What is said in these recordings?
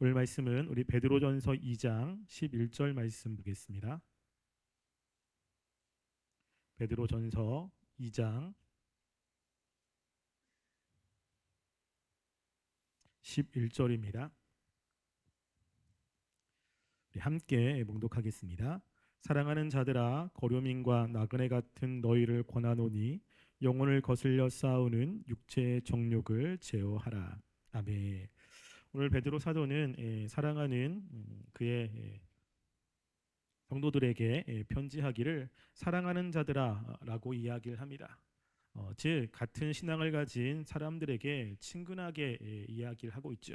오늘 말씀은 우리 베드로전서 2장 11절 말씀 보겠습니다. 베드로전서 2장 11절입니다. 우리 함께 봉독하겠습니다. 사랑하는 자들아, 거류민과 나그네 같은 너희를 권하노니 영혼을 거슬려 싸우는 육체의 정욕을 제어하라. 아멘. 오늘 베드로 사도는 사랑하는 그의 성도들에게 편지하기를 사랑하는 자들아라고 이야기를 합니다. 즉 같은 신앙을 가진 사람들에게 친근하게 이야기를 하고 있죠.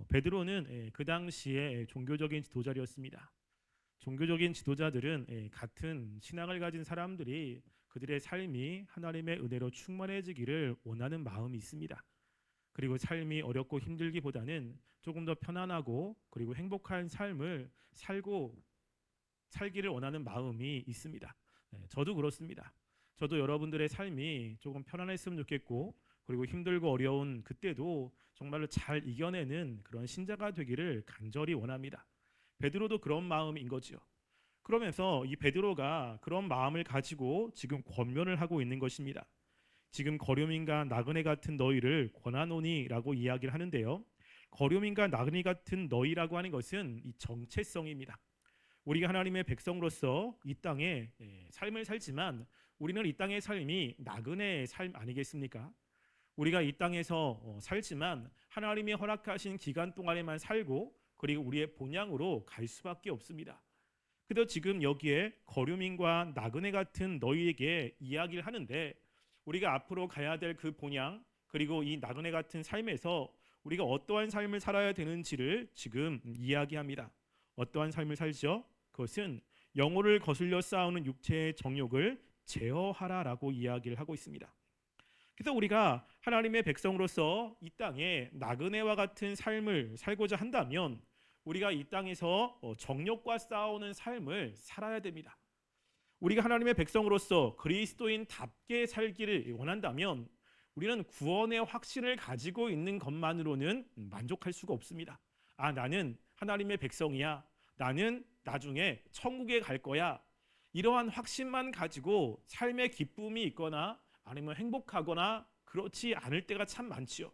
베드로는 그 당시에 종교적인 지도자였습니다. 종교적인 지도자들은 같은 신앙을 가진 사람들이 그들의 삶이 하나님의 은혜로 충만해지기를 원하는 마음이 있습니다. 그리고 삶이 어렵고 힘들기보다는 조금 더 편안하고 그리고 행복한 삶을 살기를 원하는 마음이 있습니다. 저도 그렇습니다. 저도 여러분들의 삶이 조금 편안했으면 좋겠고 그리고 힘들고 어려운 그때도 정말로 잘 이겨내는 그런 신자가 되기를 간절히 원합니다. 베드로도 그런 마음인 거죠. 그러면서 이 베드로가 그런 마음을 가지고 지금 권면을 하고 있는 것입니다. 지금 거류민과 나그네 같은 너희를 권하노니라고 이야기를 하는데요. 거류민과 나그네 같은 너희라고 하는 것은 이 정체성입니다. 우리가 하나님의 백성으로서 이 땅에 삶을 살지만 우리는 이 땅의 삶이 나그네의 삶 아니겠습니까? 우리가 이 땅에서 살지만 하나님이 허락하신 기간 동안에만 살고 그리고 우리의 본향으로 갈 수밖에 없습니다. 그래서 지금 여기에 거류민과 나그네 같은 너희에게 이야기를 하는데 우리가 앞으로 가야 될 그 본향 그리고 이 나그네 같은 삶에서 우리가 어떠한 삶을 살아야 되는지를 지금 이야기합니다. 어떠한 삶을 살죠? 그것은 영혼을 거슬려 싸우는 육체의 정욕을 제어하라라고 이야기를 하고 있습니다. 그래서 우리가 하나님의 백성으로서 이 땅에 나그네와 같은 삶을 살고자 한다면 우리가 이 땅에서 정욕과 싸우는 삶을 살아야 됩니다. 우리가 하나님의 백성으로서 그리스도인답게 살기를 원한다면 우리는 구원의 확신을 가지고 있는 것만으로는 만족할 수가 없습니다. 나는 하나님의 백성이야. 나는 나중에 천국에 갈 거야. 이러한 확신만 가지고 삶의 기쁨이 있거나 아니면 행복하거나 그렇지 않을 때가 참 많지요.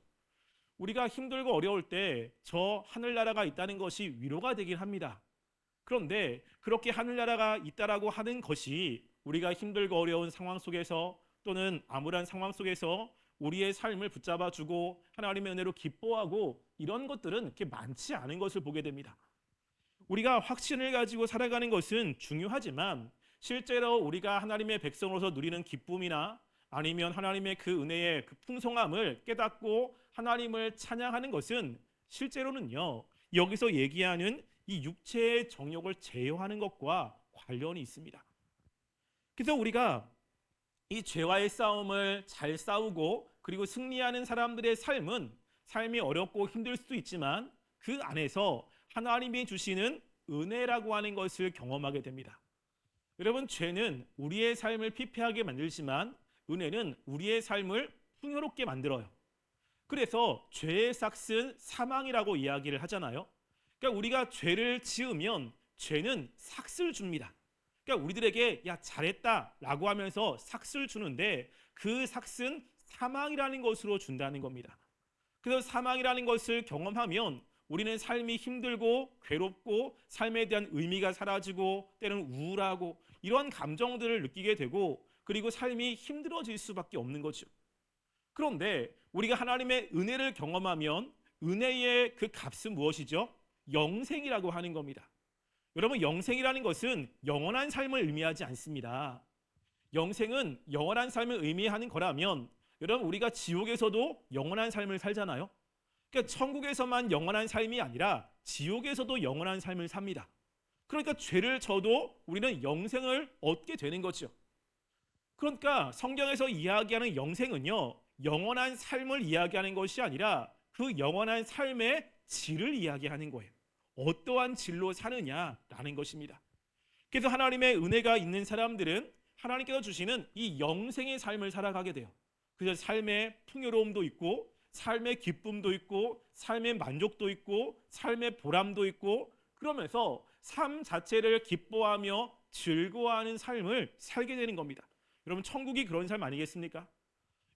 우리가 힘들고 어려울 때 저 하늘나라가 있다는 것이 위로가 되긴 합니다. 그런데 그렇게 하늘나라가 있다라고 하는 것이 우리가 힘들고 어려운 상황 속에서 또는 암울한 상황 속에서 우리의 삶을 붙잡아주고 하나님의 은혜로 기뻐하고 이런 것들은 그렇게 많지 않은 것을 보게 됩니다. 우리가 확신을 가지고 살아가는 것은 중요하지만 실제로 우리가 하나님의 백성으로서 누리는 기쁨이나 아니면 하나님의 그 은혜의 그 풍성함을 깨닫고 하나님을 찬양하는 것은 실제로는요 여기서 얘기하는 이 육체의 정욕을 제어하는 것과 관련이 있습니다. 그래서 우리가 이 죄와의 싸움을 잘 싸우고 그리고 승리하는 사람들의 삶이 어렵고 힘들 수도 있지만 그 안에서 하나님이 주시는 은혜라고 하는 것을 경험하게 됩니다. 여러분, 죄는 우리의 삶을 피폐하게 만들지만 은혜는 우리의 삶을 풍요롭게 만들어요. 그래서 죄의 삭은 사망이라고 이야기를 하잖아요. 그러니까 우리가 죄를 지으면 죄는 삭을 줍니다. 그러니까 우리들에게 야 잘했다라고 하면서 삭을 주는데 그 삭은 사망이라는 것으로 준다는 겁니다. 그래서 사망이라는 것을 경험하면 우리는 삶이 힘들고 괴롭고 삶에 대한 의미가 사라지고 때로는 우울하고 이런 감정들을 느끼게 되고 그리고 삶이 힘들어질 수밖에 없는 거죠. 그런데 우리가 하나님의 은혜를 경험하면 은혜의 그 값은 무엇이죠? 영생이라고 하는 겁니다. 여러분, 영생이라는 것은 영원한 삶을 의미하지 않습니다. 영생은 영원한 삶을 의미하는 거라면 여러분 우리가 지옥에서도 영원한 삶을 살잖아요. 그러니까 천국에서만 영원한 삶이 아니라 지옥에서도 영원한 삶을 삽니다. 그러니까 죄를 져도 우리는 영생을 얻게 되는 거죠. 그러니까 성경에서 이야기하는 영생은요 영원한 삶을 이야기하는 것이 아니라 그 영원한 삶의 질을 이야기하는 거예요. 어떠한 질로 사느냐라는 것입니다. 그래서 하나님의 은혜가 있는 사람들은 하나님께서 주시는 이 영생의 삶을 살아가게 돼요. 그래서 삶의 풍요로움도 있고 삶의 기쁨도 있고 삶의 만족도 있고 삶의 보람도 있고 그러면서 삶 자체를 기뻐하며 즐거워하는 삶을 살게 되는 겁니다. 여러분 천국이 그런 삶 아니겠습니까?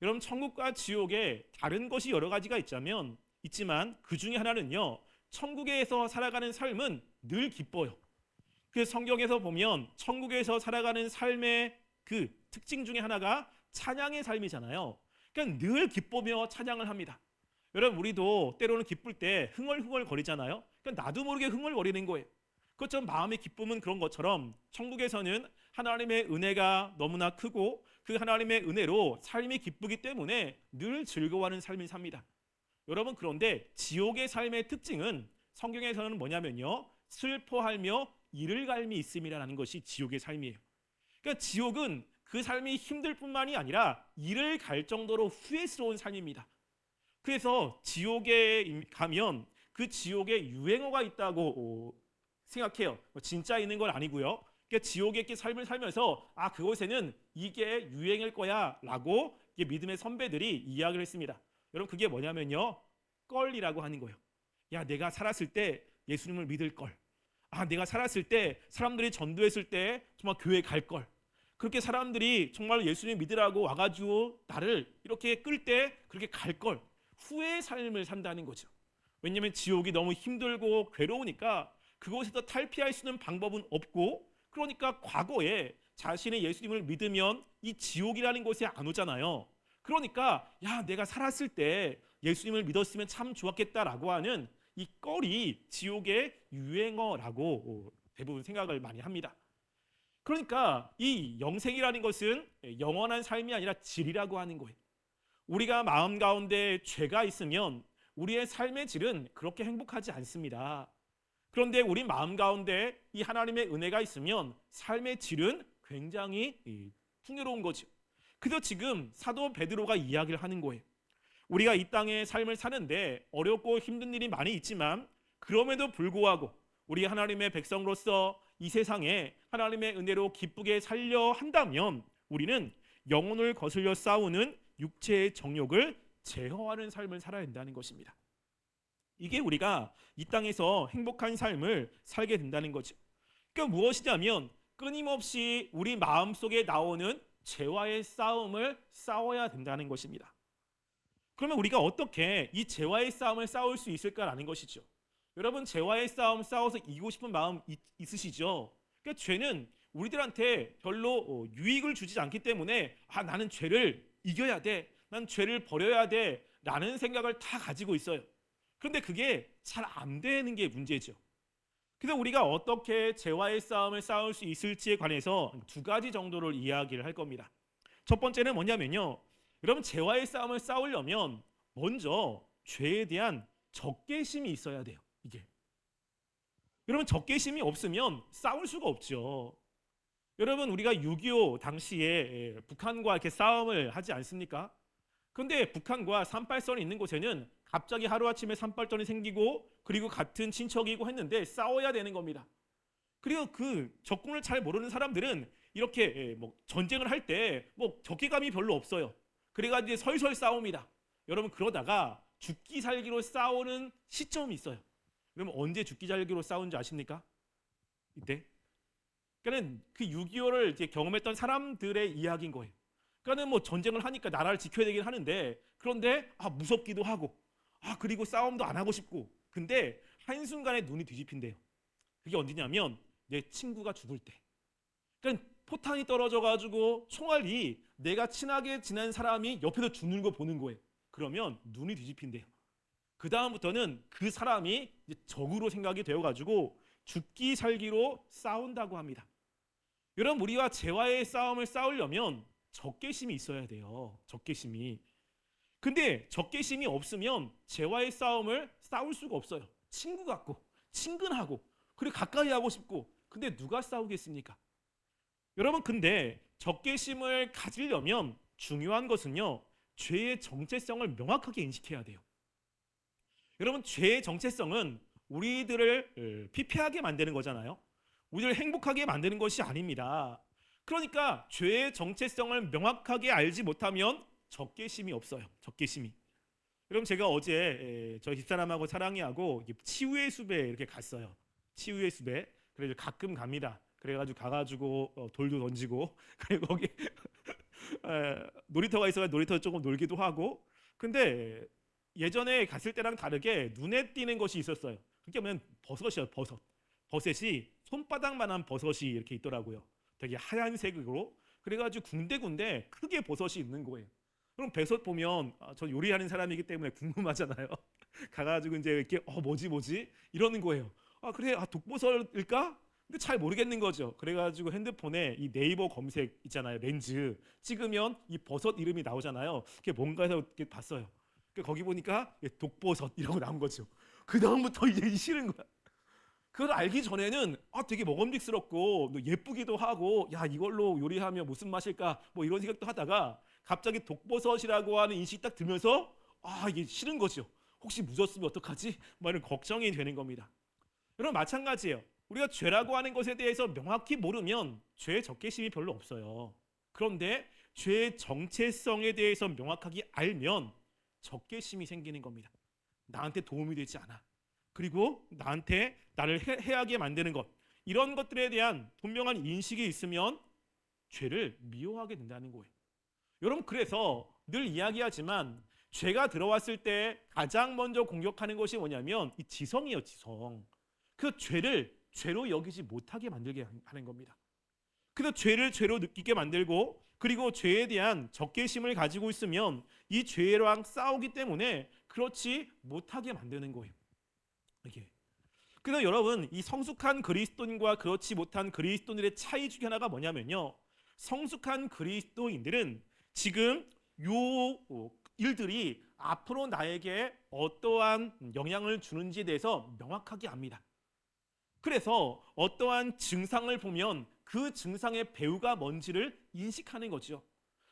여러분 천국과 지옥에 다른 것이 여러 가지가 있지만 그 중에 하나는요. 천국에서 살아가는 삶은 늘 기뻐요. 그 성경에서 보면 천국에서 살아가는 삶의 그 특징 중에 하나가 찬양의 삶이잖아요. 그러니까 늘 기쁘며 찬양을 합니다. 여러분 우리도 때로는 기쁠 때 흥얼흥얼 거리잖아요. 그러니까 나도 모르게 흥얼거리는 거예요. 그것처럼 마음의 기쁨은 그런 것처럼 천국에서는 하나님의 은혜가 너무나 크고 그 하나님의 은혜로 삶이 기쁘기 때문에 늘 즐거워하는 삶을 삽니다. 여러분 그런데 지옥의 삶의 특징은 성경에서는 뭐냐면요. 슬퍼하며 이를 갈미 있음이라는 것이 지옥의 삶이에요. 그러니까 지옥은 그 삶이 힘들 뿐만이 아니라 이를 갈 정도로 후회스러운 삶입니다. 그래서 지옥에 가면 그 지옥에 유행어가 있다고 생각해요. 진짜 있는 건 아니고요. 그러니까 지옥의 삶을 살면서 그곳에는 이게 유행일 거야 라고 믿음의 선배들이 이야기를 했습니다. 여러분 그게 뭐냐면요. 껄이라고 하는 거예요. 야 내가 살았을 때 예수님을 믿을 걸. 내가 살았을 때 사람들이 전도했을 때 정말 교회 갈 걸. 그렇게 사람들이 정말 예수님 믿으라고 와가지고 나를 이렇게 끌 때 그렇게 갈 걸. 후회의 삶을 산다는 거죠. 왜냐하면 지옥이 너무 힘들고 괴로우니까 그곳에서 탈피할 수 있는 방법은 없고 그러니까 과거에 자신의 예수님을 믿으면 이 지옥이라는 곳에 안 오잖아요. 그러니까 내가 살았을 때 예수님을 믿었으면 참 좋았겠다라고 하는 이 껄이 지옥의 유행어라고 대부분 생각을 많이 합니다. 그러니까 이 영생이라는 것은 영원한 삶이 아니라 질이라고 하는 거예요. 우리가 마음 가운데 죄가 있으면 우리의 삶의 질은 그렇게 행복하지 않습니다. 그런데 우리 마음 가운데 이 하나님의 은혜가 있으면 삶의 질은 굉장히 풍요로운 거죠. 그래서 지금 사도 베드로가 이야기를 하는 거예요. 우리가 이 땅의 삶을 사는데 어렵고 힘든 일이 많이 있지만 그럼에도 불구하고 우리 하나님의 백성으로서 이 세상에 하나님의 은혜로 기쁘게 살려 한다면 우리는 영혼을 거슬려 싸우는 육체의 정욕을 제어하는 삶을 살아야 된다는 것입니다. 이게 우리가 이 땅에서 행복한 삶을 살게 된다는 거죠. 그러니까 무엇이냐면 끊임없이 우리 마음속에 나오는 죄와의 싸움을 싸워야 된다는 것입니다. 그러면 우리가 어떻게 이 죄와의 싸움을 싸울 수 있을까라는 것이죠. 여러분 죄와의 싸움 싸워서 이기고 싶은 마음 있으시죠? 그러니까 죄는 우리들한테 별로 유익을 주지 않기 때문에 나는 죄를 이겨야 돼, 난 죄를 버려야 돼 라는 생각을 다 가지고 있어요. 그런데 그게 잘 안 되는 게 문제죠. 그래서 우리가 어떻게 죄와의 싸움을 싸울 수 있을지에 관해서 두 가지 정도를 이야기를 할 겁니다. 첫 번째는 뭐냐면요. 여러분 죄와의 싸움을 싸우려면 먼저 죄에 대한 적개심이 있어야 돼요. 이게 여러분 적개심이 없으면 싸울 수가 없죠. 여러분 우리가 6.25 당시에 북한과 이렇게 싸움을 하지 않습니까? 그런데 북한과 38선이 있는 곳에는 갑자기 하루아침에 38선이 생기고 그리고 같은 친척이고 했는데 싸워야 되는 겁니다. 그리고 그 적군을 잘 모르는 사람들은 이렇게 전쟁을 할 때 적개감이 별로 없어요. 그래가지고 설설 싸웁니다. 여러분 그러다가 죽기 살기로 싸우는 시점이 있어요. 그러면 언제 죽기 살기로 싸운지 아십니까? 이때. 그러니까 그 6.25를 이제 경험했던 사람들의 이야기인 거예요. 그러니까 전쟁을 하니까 나라를 지켜야 되긴 하는데 그런데 무섭기도 하고 그리고 싸움도 안 하고 싶고 근데 한순간에 눈이 뒤집힌대요. 그게 언제냐면 내 친구가 죽을 때. 그러니까 포탄이 떨어져가지고 총알이 내가 친하게 지낸 사람이 옆에서 죽는 거 보는 거예요. 그러면 눈이 뒤집힌대요. 그 다음부터는 그 사람이 이제 적으로 생각이 되어가지고 죽기 살기로 싸운다고 합니다. 여러분 우리와 죄와의 싸움을 싸우려면 적개심이 있어야 돼요. 적개심이. 근데 적개심이 없으면 죄와의 싸움을 싸울 수가 없어요. 친구 같고 친근하고 그리고 가까이 하고 싶고 근데 누가 싸우겠습니까? 여러분 근데 적개심을 가지려면 중요한 것은요. 죄의 정체성을 명확하게 인식해야 돼요. 여러분 죄의 정체성은 우리들을 피폐하게 만드는 거잖아요. 우리를 행복하게 만드는 것이 아닙니다. 그러니까 죄의 정체성을 명확하게 알지 못하면 적개심이 없어요. 적개심이. 그럼 제가 어제 저희 집사람하고 사랑이하고 치유의 숲에 이렇게 갔어요. 치유의 숲에. 그래서 가끔 갑니다. 그래가지고 가가지고 돌도 던지고 그리고 거기 놀이터가 있어서 놀이터 조금 놀기도 하고. 근데 예전에 갔을 때랑 다르게 눈에 띄는 것이 있었어요. 그게 뭐냐면 버섯이요, 버섯. 버섯이 손바닥만한 버섯이 이렇게 있더라고요. 되게 하얀색으로. 그래가지고 군데군데 크게 버섯이 있는 거예요. 그럼 버섯 보면 저 요리하는 사람이기 때문에 궁금하잖아요. 가가지고 이제 이렇게 뭐지 이러는 거예요. 그래, 독버섯일까? 근데 잘 모르겠는 거죠. 그래가지고 핸드폰에 이 네이버 검색 있잖아요, 렌즈 찍으면 이 버섯 이름이 나오잖아요. 그게 뭔가 해서 이렇게 봤어요. 거기 보니까 독버섯 이라고 나온 거죠. 그 다음부터 이제 싫은 거야. 그걸 알기 전에는 되게 먹음직스럽고 예쁘기도 하고, 야, 이걸로 요리하면 무슨 맛일까 뭐 이런 생각도 하다가 갑자기 독버섯이라고 하는 인식이 딱 들면서 이게 싫은 거죠. 혹시 묻었으면 어떡하지? 뭐 이런 걱정이 되는 겁니다. 여러분, 마찬가지예요. 우리가 죄라고 하는 것에 대해서 명확히 모르면 죄의 적개심이 별로 없어요. 그런데 죄의 정체성에 대해서 명확하게 알면 적개심이 생기는 겁니다. 나한테 도움이 되지 않아. 그리고 나를 해하게 만드는 것, 이런 것들에 대한 분명한 인식이 있으면 죄를 미워하게 된다는 거예요. 여러분, 그래서 늘 이야기하지만 죄가 들어왔을 때 가장 먼저 공격하는 것이 뭐냐면 이 지성이에요, 지성. 그 죄를 죄로 여기지 못하게 만들게 하는 겁니다. 그래서 죄를 죄로 느끼게 만들고, 그리고 죄에 대한 적개심을 가지고 있으면 이 죄랑 싸우기 때문에 그렇지 못하게 만드는 거예요. 이게. 그래서 여러분, 이 성숙한 그리스도인과 그렇지 못한 그리스도인들의 차이 중에 하나가 뭐냐면요, 성숙한 그리스도인들은 지금 요 일들이 앞으로 나에게 어떠한 영향을 주는지에 대해서 명확하게 압니다. 그래서 어떠한 증상을 보면 그 증상의 배후가 뭔지를 인식하는 거죠.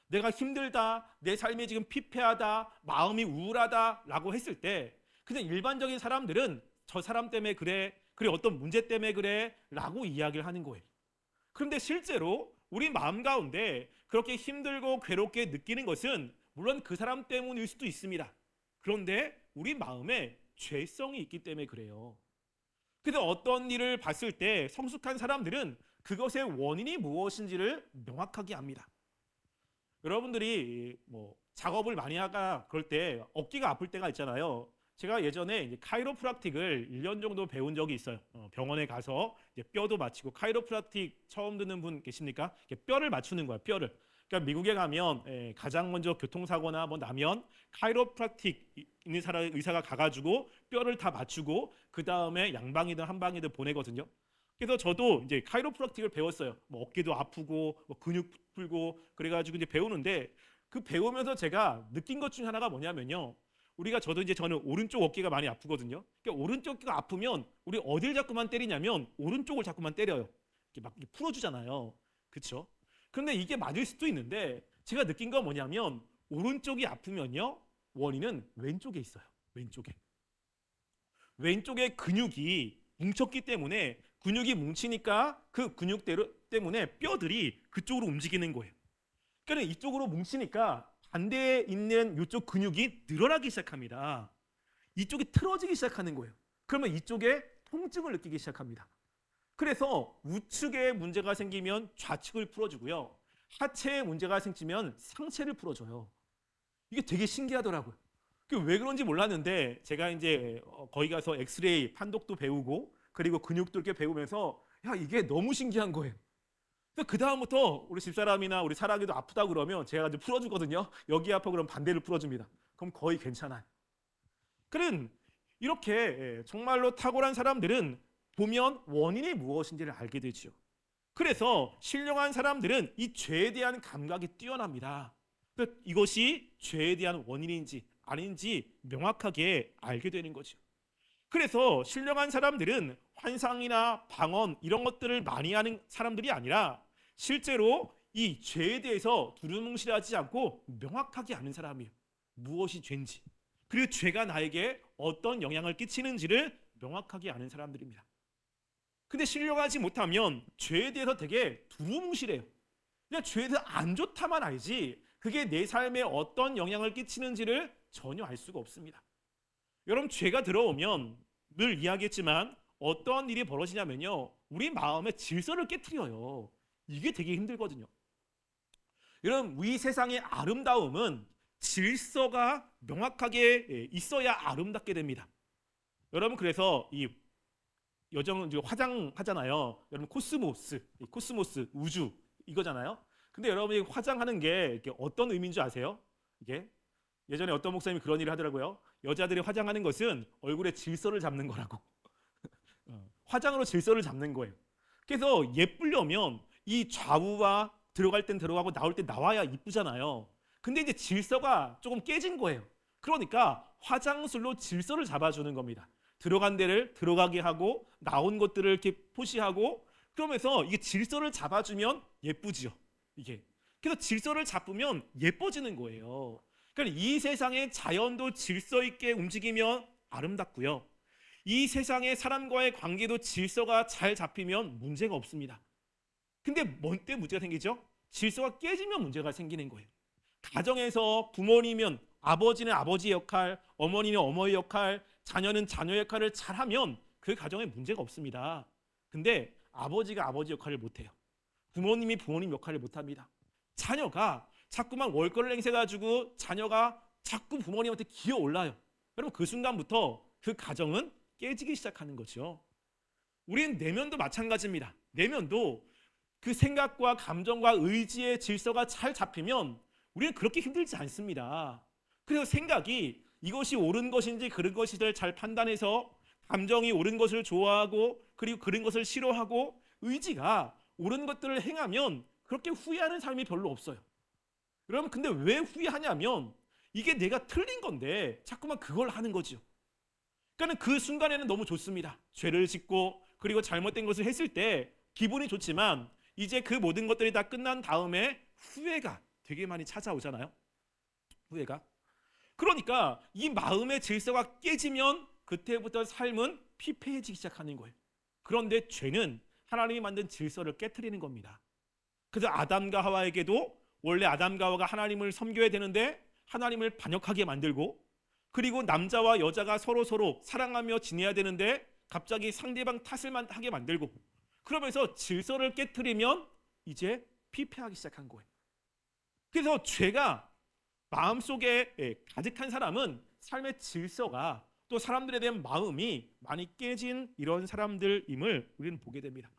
내가 힘들다, 내 삶이 지금 피폐하다, 마음이 우울하다 라고 했을 때 그냥 일반적인 사람들은 저 사람 때문에 그래 어떤 문제 때문에 그래 라고 이야기를 하는 거예요. 그런데 실제로 우리 마음 가운데 그렇게 힘들고 괴롭게 느끼는 것은 물론 그 사람 때문일 수도 있습니다. 그런데 우리 마음에 죄성이 있기 때문에 그래요. 그래서 어떤 일을 봤을 때 성숙한 사람들은 그것의 원인이 무엇인지를 명확하게 압니다. 여러분들이 뭐 작업을 많이 하거나 그럴 때 어깨가 아플 때가 있잖아요. 제가 예전에 이제 카이로프락틱을 1년 정도 배운 적이 있어요. 병원에 가서 이제 뼈도 맞추고, 카이로프락틱 처음 듣는 분 계십니까? 뼈를 맞추는 거야, 뼈를. 그러니까 미국에 가면 가장 먼저 교통사고나 뭐 나면 카이로프락틱 있는 사람 의사가 가가지고 뼈를 다 맞추고 그 다음에 양방이든 한방이든 보내거든요. 그래서 저도 이제 카이로프락틱을 배웠어요. 뭐 어깨도 아프고 뭐 근육 풀고 그래가지고 이제 배우는데, 그 배우면서 제가 느낀 것 중에 하나가 뭐냐면요, 저는 오른쪽 어깨가 많이 아프거든요. 그러니까 오른쪽 어깨가 아프면 우리 어딜 자꾸만 때리냐면 오른쪽을 자꾸만 때려요. 이렇게 막 풀어주잖아요. 그렇죠? 그런데 이게 맞을 수도 있는데 제가 느낀 건 뭐냐면 오른쪽이 아프면요, 원인은 왼쪽에 있어요. 왼쪽에 근육이 뭉쳤기 때문에, 근육이 뭉치니까 그 근육 때문에 뼈들이 그쪽으로 움직이는 거예요. 그러니까 이쪽으로 뭉치니까 반대에 있는 이쪽 근육이 늘어나기 시작합니다. 이쪽이 틀어지기 시작하는 거예요. 그러면 이쪽에 통증을 느끼기 시작합니다. 그래서 우측에 문제가 생기면 좌측을 풀어주고요, 하체에 문제가 생기면 상체를 풀어줘요. 이게 되게 신기하더라고요. 왜 그런지 몰랐는데 제가 이제 거기 가서 엑스레이 판독도 배우고 그리고 근육도 이렇게 배우면서 이게 너무 신기한 거예요. 그 다음부터 우리 집사람이나 우리 사랑이도 아프다 그러면 제가 이제 풀어주거든요. 여기 아파 그러면 반대를 풀어줍니다. 그럼 거의 괜찮아요. 그는 이렇게 정말로 탁월한 사람들은 보면 원인이 무엇인지를 알게 되죠. 그래서 신령한 사람들은 이 죄에 대한 감각이 뛰어납니다. 이것이 죄에 대한 원인인지 아닌지 명확하게 알게 되는 거죠. 그래서 신령한 사람들은 환상이나 방언 이런 것들을 많이 하는 사람들이 아니라 실제로 이 죄에 대해서 두루뭉실하지 않고 명확하게 아는 사람이에요. 무엇이 죄인지, 그리고 죄가 나에게 어떤 영향을 끼치는지를 명확하게 아는 사람들입니다. 근데 신령하지 못하면 죄에 대해서 되게 두루뭉실해요. 그냥 죄에 대해서 안 좋다만 알지 그게 내 삶에 어떤 영향을 끼치는지를 전혀 알 수가 없습니다. 여러분, 죄가 들어오면 늘 이야기했지만 어떤 일이 벌어지냐면요, 우리 마음의 질서를 깨트려요. 이게 되게 힘들거든요. 여러분, 우리 세상의 아름다움은 질서가 명확하게 있어야 아름답게 됩니다. 여러분, 그래서 이 여정 화장하잖아요. 여러분, 코스모스 우주 이거잖아요. 근데 여러분이 화장하는 게 이게 어떤 의미인 줄 아세요? 이게 예전에 어떤 목사님이 그런 일을 하더라고요. 여자들이 화장하는 것은 얼굴에 질서를 잡는 거라고. 화장으로 질서를 잡는 거예요. 그래서 예쁘려면 이 좌우와 들어갈 땐 들어가고 나올 땐 나와야 이쁘잖아요. 근데 이제 질서가 조금 깨진 거예요. 그러니까 화장술로 질서를 잡아주는 겁니다. 들어간 데를 들어가게 하고 나온 것들을 이렇게 표시하고, 그러면서 이게 질서를 잡아주면 예쁘지요. 이게 그래서 질서를 잡으면 예뻐지는 거예요. 그러니까 이 세상의 자연도 질서 있게 움직이면 아름답고요. 이 세상의 사람과의 관계도 질서가 잘 잡히면 문제가 없습니다. 근데 뭔 때 문제가 생기죠? 질서가 깨지면 문제가 생기는 거예요. 가정에서 부모님은 아버지는 아버지의 역할, 어머니는 어머니의 역할, 자녀는 자녀의 역할을 잘하면 그 가정에 문제가 없습니다. 근데 아버지가 아버지 역할을 못해요. 부모님이 부모님 역할을 못합니다. 자녀가 자꾸만 월권을 행세가지고 자녀가 자꾸 부모님한테 기어올라요. 여러분, 그 순간부터 그 가정은 깨지기 시작하는 거죠. 우리는 내면도 마찬가지입니다. 내면도 그 생각과 감정과 의지의 질서가 잘 잡히면 우리는 그렇게 힘들지 않습니다. 그래서 생각이 이것이 옳은 것인지 그른 것인지를 잘 판단해서, 감정이 옳은 것을 좋아하고 그리고 그른 것을 싫어하고, 의지가 옳은 것들을 행하면 그렇게 후회하는 삶이 별로 없어요. 여러분, 근데 왜 후회하냐면 이게 내가 틀린 건데 자꾸만 그걸 하는 거죠. 그러니까 그 순간에는 너무 좋습니다. 죄를 짓고 그리고 잘못된 것을 했을 때 기분이 좋지만, 이제 그 모든 것들이 다 끝난 다음에 후회가 되게 많이 찾아오잖아요. 후회가. 그러니까 이 마음의 질서가 깨지면 그때부터 삶은 피폐해지기 시작하는 거예요. 그런데 죄는 하나님이 만든 질서를 깨트리는 겁니다. 그래서 아담과 하와에게도 원래 아담과 하와가 하나님을 섬겨야 되는데 하나님을 반역하게 만들고, 그리고 남자와 여자가 서로 사랑하며 지내야 되는데 갑자기 상대방 탓을 하게 만들고, 그러면서 질서를 깨트리면 이제 피폐하기 시작한 거예요. 그래서 죄가 마음속에 가득한 사람은 삶의 질서가, 또 사람들에 대한 마음이 많이 깨진 이런 사람들임을 우리는 보게 됩니다.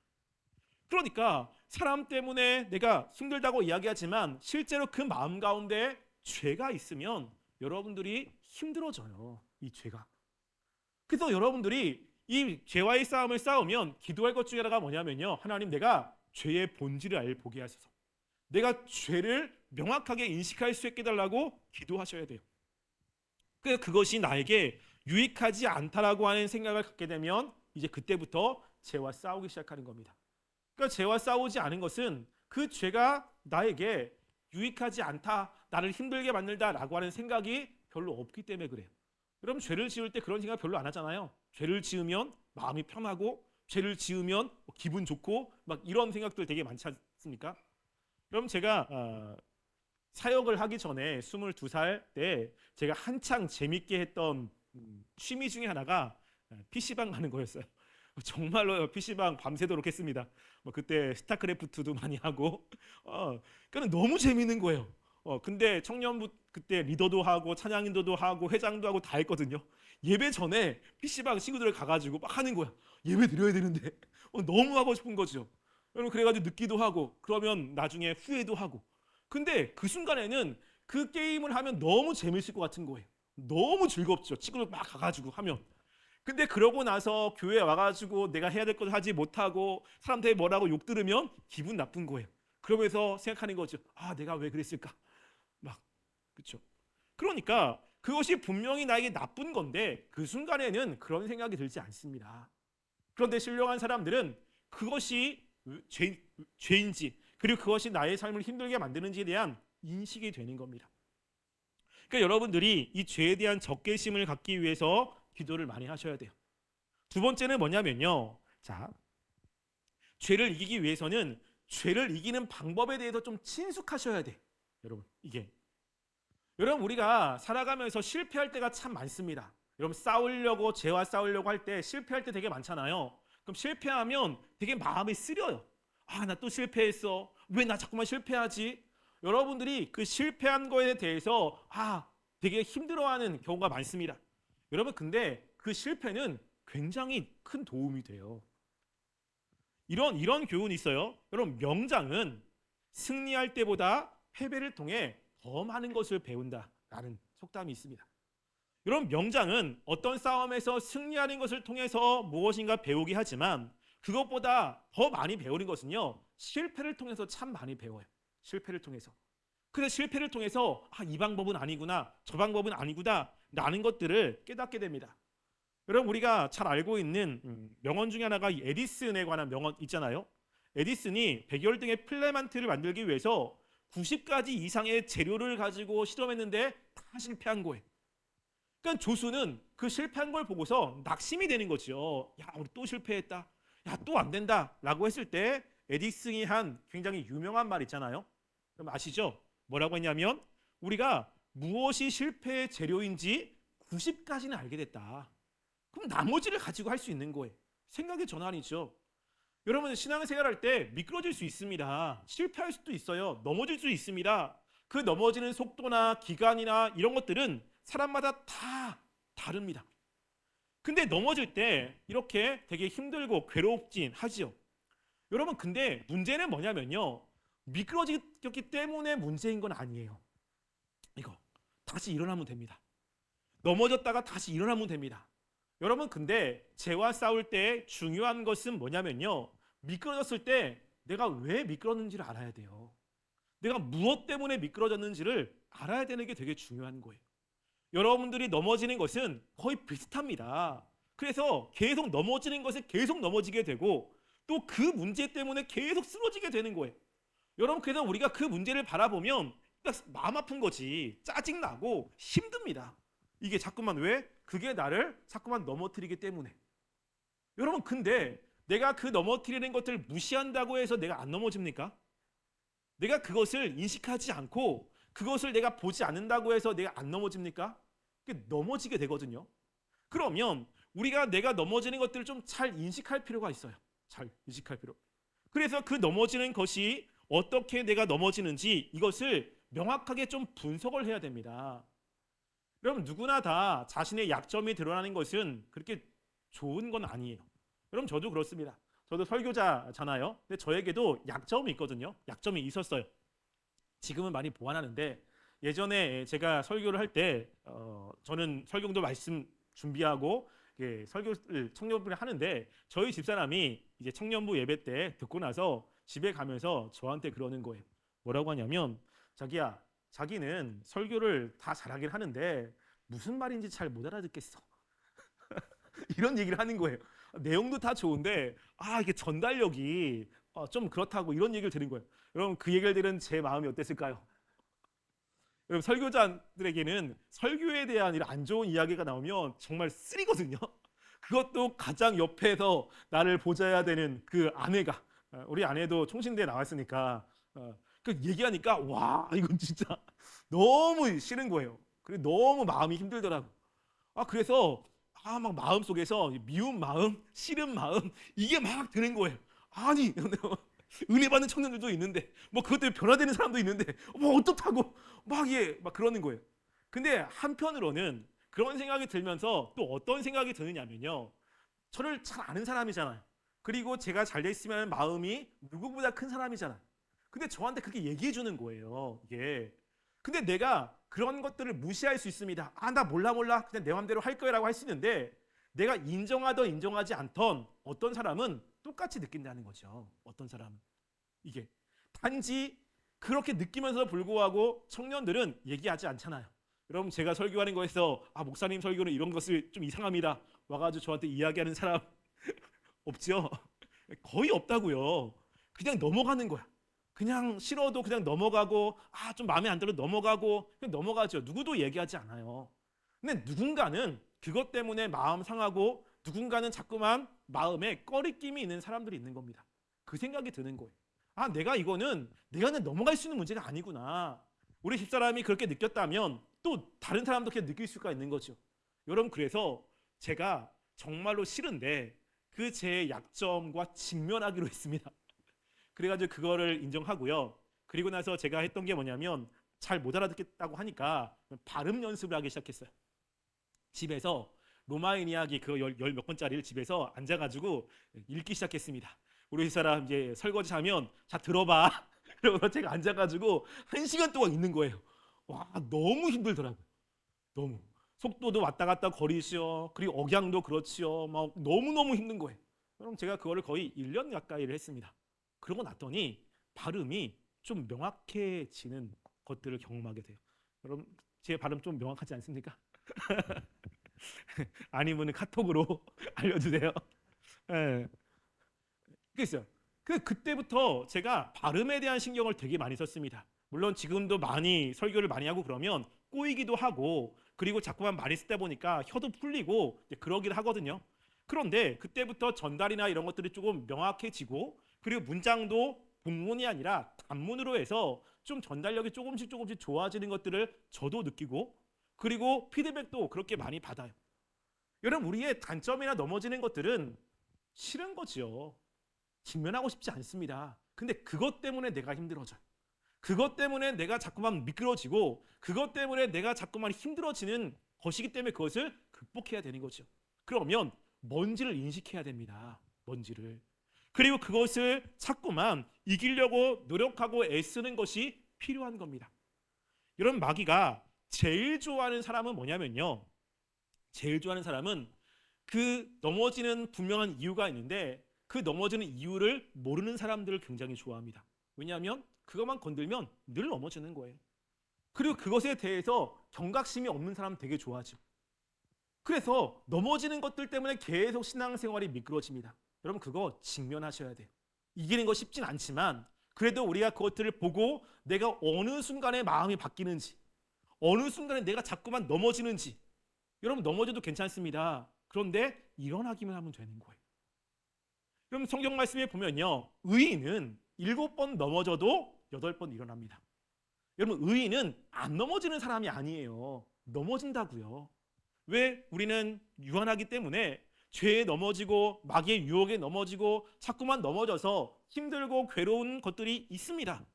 그러니까 사람 때문에 내가 힘들다고 이야기하지만 실제로 그 마음 가운데 죄가 있으면 여러분들이 힘들어져요. 이 죄가. 그래서 여러분들이 이 죄와의 싸움을 싸우면 기도할 것 중에 하나가 뭐냐면요, 하나님, 내가 죄의 본질을 보게 하소서. 내가 죄를 명확하게 인식할 수 있게 해달라고 기도하셔야 돼요. 그것이 나에게 유익하지 않다라고 하는 생각을 갖게 되면 이제 그때부터 죄와 싸우기 시작하는 겁니다. 그러니까 죄와 싸우지 않은 것은 그 죄가 나에게 유익하지 않다, 나를 힘들게 만들다라고 하는 생각이 별로 없기 때문에 그래요. 여러분, 죄를 지을 때 그런 생각 별로 안 하잖아요. 죄를 지으면 마음이 편하고, 죄를 지으면 기분 좋고, 막 이런 생각들 되게 많지 않습니까? 여러분, 제가 사역을 하기 전에 22살 때 제가 한창 재밌게 했던 취미 중에 하나가 PC방 가는 거였어요. 정말로 PC방 밤새도록 했습니다. 그때 스타크래프트도 많이 하고, 그러니까 너무 재밌는 거예요. 근데 청년부 그때 리더도 하고 찬양인도도 하고 회장도 하고 다 했거든요. 예배 전에 PC방 친구들 가가지고 막 하는 거야. 예배 드려야 되는데 너무 하고 싶은 거죠. 여러분, 그래가지고 늦기도 하고, 그러면 나중에 후회도 하고. 근데 그 순간에는 그 게임을 하면 너무 재밌을 것 같은 거예요. 너무 즐겁죠. 친구들 막 가가지고 하면. 근데 그러고 나서 교회에 와가지고 내가 해야 될 것을 하지 못하고 사람들이 뭐라고 욕 들으면 기분 나쁜 거예요. 그러면서 생각하는 거죠. 아, 내가 왜 그랬을까? 막, 그렇죠. 그러니까 그것이 분명히 나에게 나쁜 건데 그 순간에는 그런 생각이 들지 않습니다. 그런데 신령한 사람들은 그것이 죄인지, 그리고 그것이 나의 삶을 힘들게 만드는지에 대한 인식이 되는 겁니다. 그러니까 여러분들이 이 죄에 대한 적개심을 갖기 위해서 기도를 많이 하셔야 돼요. 두 번째는 뭐냐면요, 자, 죄를 이기기 위해서는 죄를 이기는 방법에 대해서 좀 친숙하셔야 돼. 여러분, 이게 여러분 우리가 살아가면서 실패할 때가 참 많습니다. 여러분 싸우려고 죄와 싸우려고 할 때 실패할 때 되게 많잖아요. 그럼 실패하면 되게 마음이 쓰려요. 아, 나 또 실패했어. 왜 나 자꾸만 실패하지? 여러분들이 그 실패한 거에 대해서 되게 힘들어하는 경우가 많습니다. 여러분 근데 그 실패는 굉장히 큰 도움이 돼요. 이런 교훈이 있어요. 여러분 명장은 승리할 때보다 패배를 통해 더 많은 것을 배운다라는 속담이 있습니다. 여러분 명장은 어떤 싸움에서 승리하는 것을 통해서 무엇인가 배우게 하지만 그것보다 더 많이 배우는 것은요, 실패를 통해서 참 많이 배워요. 실패를 통해서. 그래서 실패를 통해서 이 방법은 아니구나, 저 방법은 아니구나 라는 것들을 깨닫게 됩니다. 여러분 우리가 잘 알고 있는 명언 중에 하나가 이 에디슨에 관한 명언 있잖아요. 에디슨이 백열등의 필라멘트를 만들기 위해서 90가지 이상의 재료를 가지고 실험했는데 다 실패한 거예요. 그러니까 조수는 그 실패한 걸 보고서 낙심이 되는 거죠. 야, 우리 또 실패했다. 야, 또 안 된다 라고 했을 때 에디슨이 한 굉장히 유명한 말 있잖아요. 그럼 아시죠? 뭐라고 했냐면 우리가 무엇이 실패의 재료인지 90까지는 알게 됐다. 그럼 나머지를 가지고 할 수 있는 거예요. 생각의 전환이죠. 여러분 신앙생활 할 때 미끄러질 수 있습니다. 실패할 수도 있어요. 넘어질 수 있습니다. 그 넘어지는 속도나 기간이나 이런 것들은 사람마다 다 다릅니다. 근데 넘어질 때 이렇게 되게 힘들고 괴롭진 하지요. 여러분 근데 문제는 뭐냐면요, 미끄러졌기 때문에 문제인 건 아니에요. 이거 다시 일어나면 됩니다. 넘어졌다가 다시 일어나면 됩니다. 여러분 근데 죄와 싸울 때 중요한 것은 뭐냐면요, 미끄러졌을 때 내가 왜 미끄러졌는지를 알아야 돼요. 내가 무엇 때문에 미끄러졌는지를 알아야 되는 게 되게 중요한 거예요. 여러분들이 넘어지는 것은 거의 비슷합니다. 그래서 계속 넘어지는 것에 계속 넘어지게 되고 또 그 문제 때문에 계속 쓰러지게 되는 거예요. 여러분 그래서 우리가 그 문제를 바라보면 마음 아픈 거지, 짜증나고 힘듭니다. 이게 자꾸만 왜? 그게 나를 자꾸만 넘어뜨리기 때문에. 여러분 근데 내가 그 넘어뜨리는 것들 무시한다고 해서 내가 안 넘어집니까? 내가 그것을 인식하지 않고 그것을 내가 보지 않는다고 해서 내가 안 넘어집니까? 넘어지게 되거든요. 그러면 우리가 내가 넘어지는 것들을 좀 잘 인식할 필요가 있어요. 잘 인식할 필요. 그래서 그 넘어지는 것이 어떻게 내가 넘어지는지 이것을 명확하게 좀 분석을 해야 됩니다. 여러분 누구나 다 자신의 약점이 드러나는 것은 그렇게 좋은 건 아니에요. 여러분 저도 그렇습니다. 저도 설교자잖아요. 근데 저에게도 약점이 있거든요. 약점이 있었어요. 지금은 많이 보완하는데 예전에 제가 설교를 할 때 저는 설교도 말씀 준비하고 설교를 청년부를 하는데 저희 집사람이 이제 청년부 예배 때 듣고 나서 집에 가면서 저한테 그러는 거예요. 뭐라고 하냐면 자기야, 자기는 설교를 다 잘하긴 하는데 무슨 말인지 잘 못 알아듣겠어. 이런 얘기를 하는 거예요. 내용도 다 좋은데 이게 전달력이 좀 그렇다고 이런 얘기를 들은 거예요. 여러분 그 얘기를 들은 제 마음이 어땠을까요? 여러분 설교자들에게는 설교에 대한 이런 안 좋은 이야기가 나오면 정말 쓰리거든요. 그것도 가장 옆에서 나를 보좌해야 되는 그 아내가, 우리 아내도 총신대에 나왔으니까 그 얘기하니까 와 이건 진짜 너무 싫은 거예요. 그리고 너무 마음이 힘들더라고. 그래서 막 마음 속에서 미운 마음, 싫은 마음 이게 막 드는 거예요. 아니 은혜 받는 청년들도 있는데 뭐 그것 때문에 변화되는 사람도 있는데 뭐 어떻다고 막 그러는 거예요. 근데 한편으로는 그런 생각이 들면서 또 어떤 생각이 드느냐면요, 저를 잘 아는 사람이잖아요. 그리고 제가 잘 됐으면 마음이 누구보다 큰 사람이잖아요. 근데 저한테 그렇게 얘기해 주는 거예요. 이게. 근데 내가 그런 것들을 무시할 수 있습니다. 나 몰라 그냥 내 맘대로 할 거라고 할 수 있는데 내가 인정하던 인정하지 않던 어떤 사람은 똑같이 느낀다는 거죠. 어떤 사람은. 이게 단지 그렇게 느끼면서 불구하고 청년들은 얘기하지 않잖아요. 여러분 제가 설교하는 거에서 목사님 설교는 이런 것을 좀 이상합니다. 와가지고 저한테 이야기하는 사람 없죠? 거의 없다고요. 그냥 넘어가는 거야. 그냥 싫어도 그냥 넘어가고 좀 마음에 안 들어도 넘어가고 그냥 넘어가죠. 누구도 얘기하지 않아요. 근데 누군가는 그것 때문에 마음 상하고 누군가는 자꾸만 마음에 꺼리낌이 있는 사람들이 있는 겁니다. 그 생각이 드는 거예요. 내가 그냥 넘어갈 수 있는 문제가 아니구나. 우리 집사람이 그렇게 느꼈다면 또 다른 사람도 그렇게 느낄 수가 있는 거죠. 여러분, 그래서 제가 정말로 싫은데 그 제 약점과 직면하기로 했습니다. 그래가지고 그거를 인정하고요. 그리고 나서 제가 했던 게 뭐냐면 잘 못 알아듣겠다고 하니까 발음 연습을 하기 시작했어요. 집에서 로마인 이야기 그 열 몇 권짜리를 집에서 앉아가지고 읽기 시작했습니다. 우리 사람 이제 설거지 하면 자 들어봐. 그러고 제가 앉아가지고 1시간 동안 읽는 거예요. 와, 너무 힘들더라고요. 너무 속도도 왔다 갔다 거리시오. 그리고 억양도 그렇지요. 막 너무너무 힘든 거예요. 그럼 제가 그거를 거의 1년 가까이를 했습니다. 그러고 났더니 발음이 좀 명확해지는 것들을 경험하게 돼요. 여러분, 제 발음 좀 명확하지 않습니까? 아니면 카톡으로 알려주세요. 예. 그랬어요. 그때부터 제가 발음에 대한 신경을 되게 많이 썼습니다. 물론 지금도 많이 설교를 많이 하고 그러면 꼬이기도 하고, 그리고 자꾸만 말이 쓰다 보니까 혀도 풀리고 그러긴 하거든요. 그런데 그때부터 전달이나 이런 것들이 조금 명확해지고, 그리고 문장도 본문이 아니라 단문으로 해서 좀 전달력이 조금씩 좋아지는 것들을 저도 느끼고, 그리고 피드백도 그렇게 많이 받아요. 여러분, 우리의 단점이나 넘어지는 것들은 싫은 거지요. 직면하고 싶지 않습니다. 근데 그것 때문에 내가 힘들어져요. 그것 때문에 내가 자꾸만 미끄러지고, 그것 때문에 내가 자꾸만 힘들어지는 것이기 때문에 그것을 극복해야 되는 거죠. 그러면 뭔지를 인식해야 됩니다. 뭔지를. 그리고 그것을 자꾸만 이기려고 노력하고 애쓰는 것이 필요한 겁니다. 여러분, 마귀가 제일 좋아하는 사람은 뭐냐면요. 제일 좋아하는 사람은 그 넘어지는 분명한 이유가 있는데 그 넘어지는 이유를 모르는 사람들을 굉장히 좋아합니다. 왜냐하면 그것만 건들면 늘 넘어지는 거예요. 그리고 그것에 대해서 경각심이 없는 사람 되게 좋아하죠. 그래서 넘어지는 것들 때문에 계속 신앙생활이 미끄러집니다. 여러분, 그거 직면하셔야 돼요. 이기는 거 쉽진 않지만 그래도 우리가 그것들을 보고 내가 어느 순간에 마음이 바뀌는지, 어느 순간에 내가 자꾸만 넘어지는지. 여러분, 넘어져도 괜찮습니다. 그런데 일어나기만 하면 되는 거예요. 그럼 성경 말씀에 보면요, 의인은 7번 넘어져도 8번 일어납니다. 여러분, 의인은 안 넘어지는 사람이 아니에요. 넘어진다고요. 왜? 우리는 유한하기 때문에 죄에 넘어지고 마귀의 유혹에 넘어지고 자꾸만 넘어져서 힘들고 괴로운 것들이 있습니다.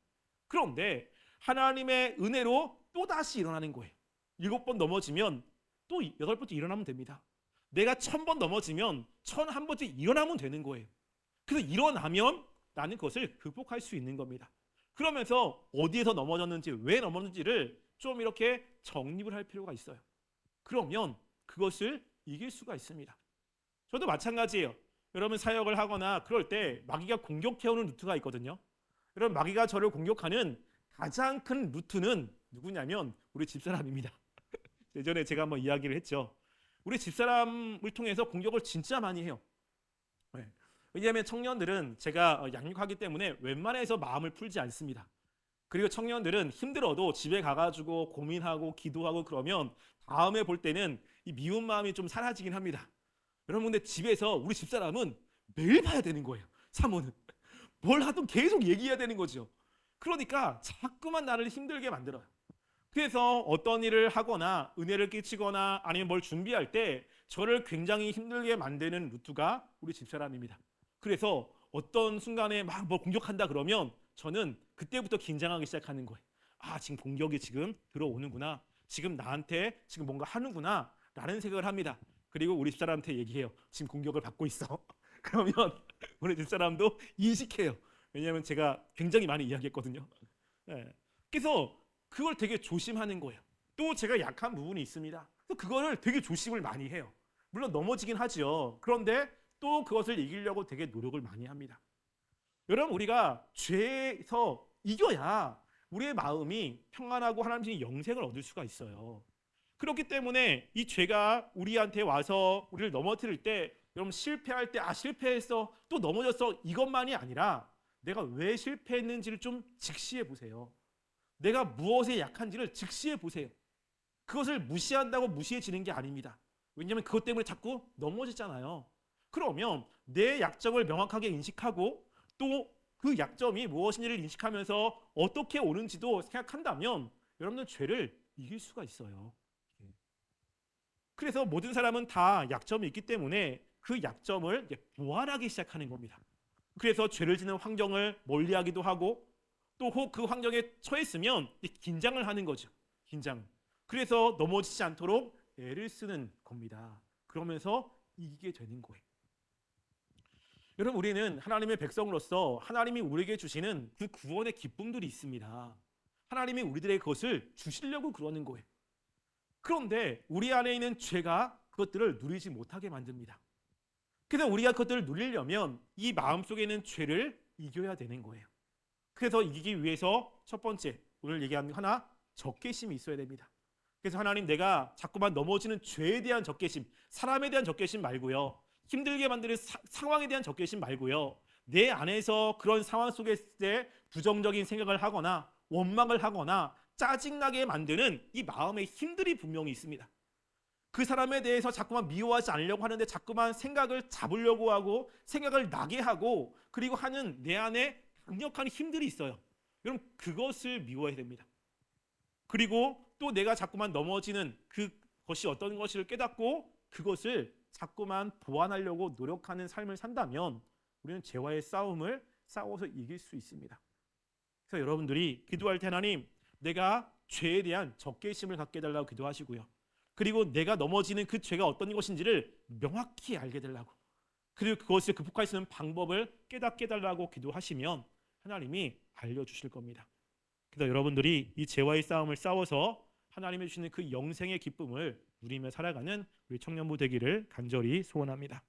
그런데 하나님의 은혜로 또다시 일어나는 거예요. 7번 넘어지면 또 8번째 일어나면 됩니다. 내가 1000번 넘어지면 1001번째 일어나면 되는 거예요. 그래서 일어나면 나는 그것을 극복할 수 있는 겁니다. 그러면서 어디에서 넘어졌는지, 왜 넘어졌는지를 좀 이렇게 정립을 할 필요가 있어요. 그러면 그것을 이길 수가 있습니다. 저도 마찬가지예요. 여러분, 사역을 하거나 그럴 때 마귀가 공격해오는 루트가 있거든요. 여러분, 마귀가 저를 공격하는 가장 큰 루트는 누구냐면 우리 집사람입니다. 예전에 제가 한번 이야기를 했죠. 우리 집사람을 통해서 공격을 진짜 많이 해요. 네. 왜냐하면 청년들은 제가 양육하기 때문에 웬만해서 마음을 풀지 않습니다. 그리고 청년들은 힘들어도 집에 가가지고 고민하고 기도하고 그러면 다음에 볼 때는 이 미운 마음이 좀 사라지긴 합니다. 여러분, 근데 집에서 우리 집사람은 매일 봐야 되는 거예요. 사모는 뭘 하든 계속 얘기해야 되는 거죠. 그러니까 자꾸만 나를 힘들게 만들어요. 그래서 어떤 일을 하거나 은혜를 끼치거나 아니면 뭘 준비할 때 저를 굉장히 힘들게 만드는 루트가 우리 집사람입니다. 그래서 어떤 순간에 막 뭘 공격한다 그러면 저는 그때부터 긴장하기 시작하는 거예요. 아, 지금 공격이 지금 들어오는구나. 지금 나한테 지금 뭔가 하는구나 라는 생각을 합니다. 그리고 우리 집사람한테 얘기해요. 지금 공격을 받고 있어. 그러면 우리 집사람도 인식해요. 왜냐하면 제가 굉장히 많이 이야기했거든요. 네. 그래서 그걸 되게 조심하는 거예요. 또 제가 약한 부분이 있습니다. 또 그거를 되게 조심을 많이 해요. 물론 넘어지긴 하죠. 그런데 또 그것을 이기려고 되게 노력을 많이 합니다. 여러분, 우리가 죄에서 이겨야 우리의 마음이 평안하고 하나님의 영생을 얻을 수가 있어요. 그렇기 때문에 이 죄가 우리한테 와서 우리를 넘어뜨릴 때, 여러분, 실패할 때 실패했어, 또 넘어졌어, 이것만이 아니라 내가 왜 실패했는지를 좀 직시해 보세요. 내가 무엇에 약한지를 직시해 보세요. 그것을 무시한다고 무시해지는 게 아닙니다. 왜냐하면 그것 때문에 자꾸 넘어지잖아요. 그러면 내 약점을 명확하게 인식하고 또 그 약점이 무엇인지를 인식하면서 어떻게 오는지도 생각한다면 여러분들 죄를 이길 수가 있어요. 그래서 모든 사람은 다 약점이 있기 때문에 그 약점을 보완하기 시작하는 겁니다. 그래서 죄를 짓는 환경을 멀리하기도 하고 또 그 환경에 처했으면 긴장을 하는 거죠. 긴장. 그래서 넘어지지 않도록 애를 쓰는 겁니다. 그러면서 이기게 되는 거예요. 여러분, 우리는 하나님의 백성으로서 하나님이 우리에게 주시는 그 구원의 기쁨들이 있습니다. 하나님이 우리들에게 그것을 주시려고 그러는 거예요. 그런데 우리 안에 있는 죄가 그것들을 누리지 못하게 만듭니다. 그래서 우리가 그것들을 누리려면 이 마음속에 있는 죄를 이겨야 되는 거예요. 그래서 이기기 위해서 첫 번째, 오늘 얘기한 하나, 적개심이 있어야 됩니다. 그래서 하나님, 내가 자꾸만 넘어지는 죄에 대한 적개심, 사람에 대한 적개심 말고요, 힘들게 만드는 상황에 대한 적개심 말고요, 내 안에서 그런 상황 속에 있을 때 부정적인 생각을 하거나 원망을 하거나 짜증나게 만드는 이 마음의 힘들이 분명히 있습니다. 그 사람에 대해서 자꾸만 미워하지 않으려고 하는데 자꾸만 생각을 잡으려고 하고 생각을 나게 하고 그리고 하는 내 안에 강력한 힘들이 있어요. 여러분, 그것을 미워해야 됩니다. 그리고 또 내가 자꾸만 넘어지는 그것이 어떤 것을 깨닫고 그것을 자꾸만 보완하려고 노력하는 삶을 산다면 우리는 죄와의 싸움을 싸워서 이길 수 있습니다. 그래서 여러분들이 기도할 때 하나님, 내가 죄에 대한 적개심을 갖게 해달라고 기도하시고요. 그리고 내가 넘어지는 그 죄가 어떤 것인지를 명확히 알게 해달라고, 그리고 그것을 극복할 수 있는 방법을 깨닫게 해달라고 기도하시면 하나님이 알려주실 겁니다. 그래서 여러분들이 이 죄와의 싸움을 싸워서 하나님이 주시는 그 영생의 기쁨을 누리며 살아가는 우리 청년부 되기를 간절히 소원합니다.